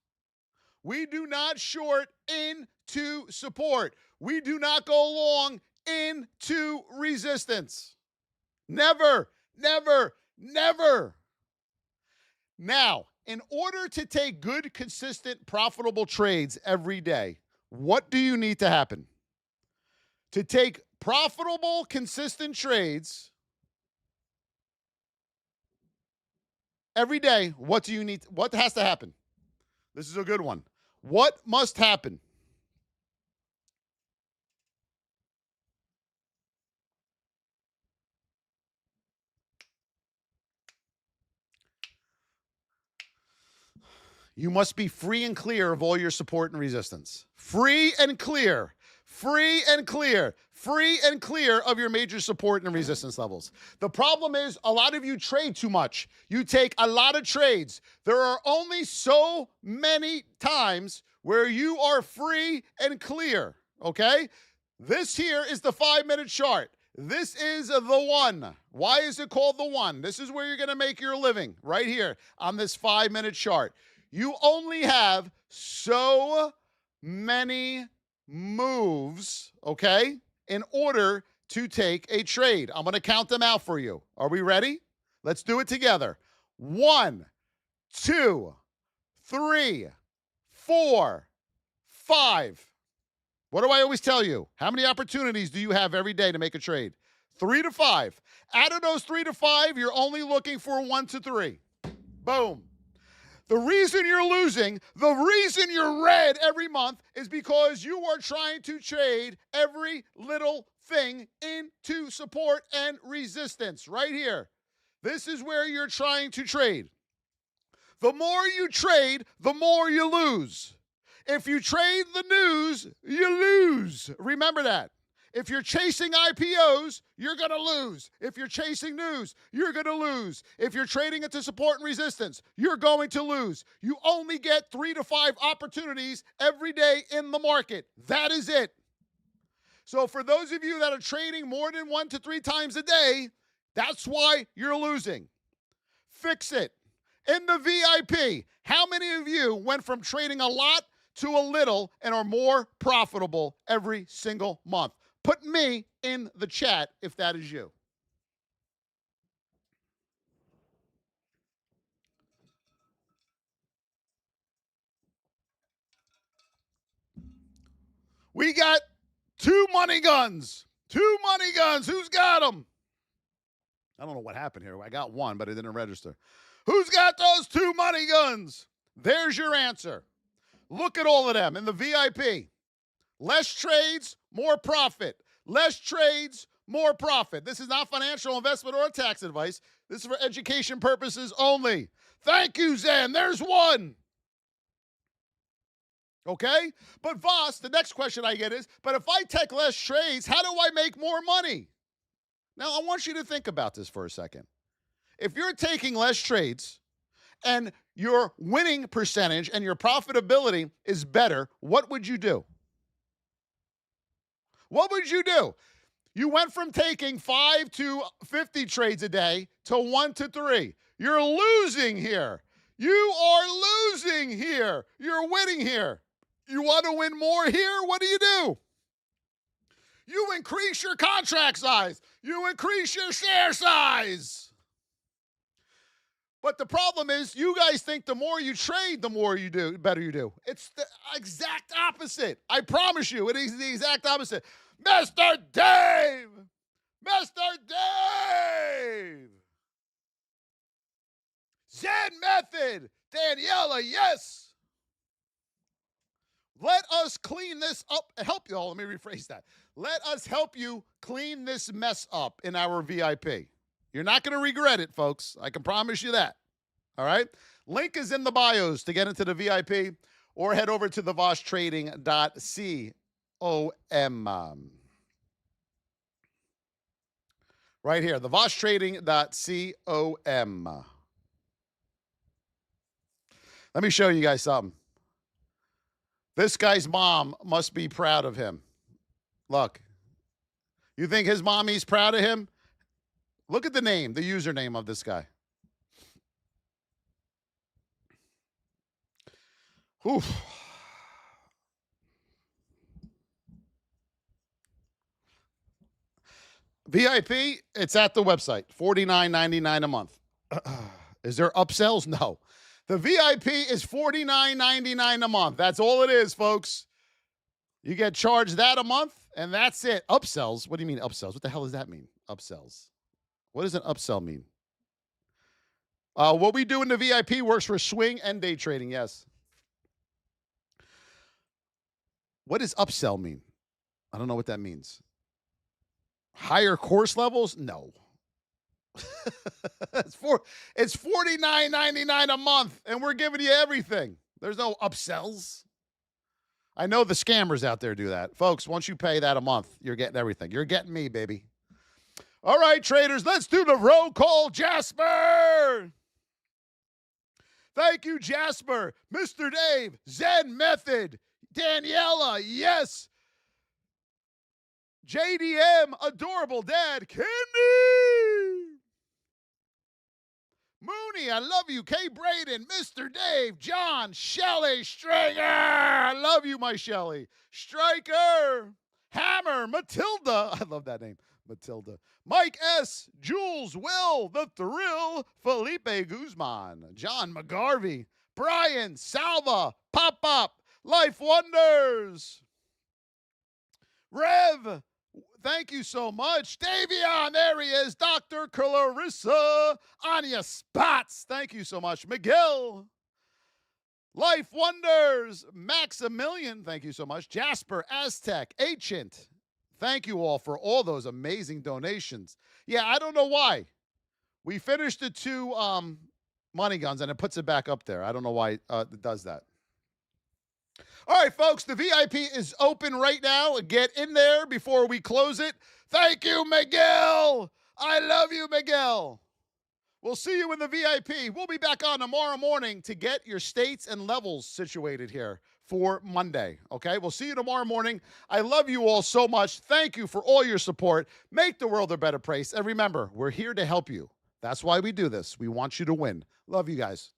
Speaker 1: We do not short into support. We do not go long into resistance. Never, never, never. Now, in order to take good, consistent, profitable trades every day, what do you need to happen? To take profitable, consistent trades every day, what do you need? What has to happen? This is a good one. What must happen? You must be free and clear of all your support and resistance. Free and clear. Free and clear. Free and clear of your major support and resistance levels. The problem is a lot of you trade too much. You take a lot of trades. There are only so many times where you are free and clear, okay? This here is the 5-minute chart. This is the one. Why is it called the one? This is where you're going to make your living, right here on this 5-minute chart. You only have so many moves, okay, in order to take a trade. I'm going to count them out for you. Are we ready? Let's do it together. 1, 2, 3, 4, 5. What do I always tell you? How many opportunities do you have every day to make a trade? 3 to 5. Out of those 3 to 5, you're only looking for 1 to 3. Boom. The reason you're losing, the reason you're red every month is because you are trying to trade every little thing into support and resistance right here. This is where you're trying to trade. The more you trade, the more you lose. If you trade the news, you lose. Remember that. If you're chasing IPOs, you're going to lose. If you're chasing news, you're going to lose. If you're trading into support and resistance, you're going to lose. You only get 3 to 5 opportunities every day in the market. That is it. So for those of you that are trading more than 1 to 3 times a day, that's why you're losing. Fix it. In the VIP, how many of you went from trading a lot to a little and are more profitable every single month? Put me in the chat if that is you. We got 2 money guns. 2 money guns. Who's got them? I don't know what happened here. I got one, but it didn't register. Who's got those 2 money guns? There's your answer. Look at all of them in the VIP. Less trades, more profit. Less trades, more profit. This is not financial investment or tax advice. This is for education purposes only. Thank you, Zen. There's one. Okay? But Voss, the next question I get is, but if I take less trades, how do I make more money? Now, I want you to think about this for a second. If you're taking less trades and your winning percentage and your profitability is better, what would you do? What would you do? You went from taking 5 to 50 trades a day to 1 to 3. You're losing here. You are losing here. You're winning here. You want to win more here? What do? You increase your contract size. You increase your share size. But the problem is you guys think the more you trade, the more you do, better you do. It's the exact opposite. I promise you, it is the exact opposite. Mr. Dave! Mr. Dave! Zen Method! Daniela, yes! Let us clean this up. Help you all. Let me rephrase that. Let us help you clean this mess up in our VIP. You're not going to regret it, folks. I can promise you that. All right? Link is in the bios to get into the VIP, or head over to the VossTrading.com. Right here, the VossTrading.com. Let me show you guys something. This guy's mom must be proud of him. Look. You think his mommy's proud of him? Look at the name, the username of this guy. Oof. VIP, it's at the website. $49.99 a month. Is there upsells? No. The VIP is $49.99 a month. That's all it is, folks. You get charged that a month, and that's it. Upsells? What do you mean upsells? What the hell does that mean? Upsells. What does an upsell mean? What we do in the VIP works for swing and day trading, yes. What does upsell mean? I don't know what that means. Higher course levels? No. It's $49.99 a month, and we're giving you everything. There's no upsells. I know the scammers out there do that. Folks, once you pay that a month, you're getting everything. You're getting me, baby. All right, traders, let's do the roll call. Jasper! Thank you, Jasper. Mr. Dave, Zen Method, Daniela, yes. JDM, adorable dad, Candy. Mooney, I love you. Kay Braden, Mr. Dave, John, Shelly, Stringer. I love you, my Shelly. Striker, Hammer, Matilda. I love that name, Matilda. Mike S., Jules, Will, The Thrill, Felipe Guzman, John McGarvey, Brian, Salva, Pop Pop, Life Wonders. Rev, thank you so much. Davion, there he is. Dr. Clarissa, Anya Spots, thank you so much. Miguel, Life Wonders, Maximilian, thank you so much. Jasper, Aztec, Ancient, thank you all for all those amazing donations. Yeah, I don't know why. We finished the two money guns and it puts it back up there. I don't know why it does that. All right, folks, the VIP is open right now. Get in there before we close it. Thank you, Miguel. I love you, Miguel. We'll see you in the VIP. We'll be back on tomorrow morning to get your states and levels situated here for Monday, okay? We'll see you tomorrow morning. I love you all so much. Thank you for all your support. Make the world a better place. And remember, we're here to help you. That's why we do this. We want you to win. Love you guys.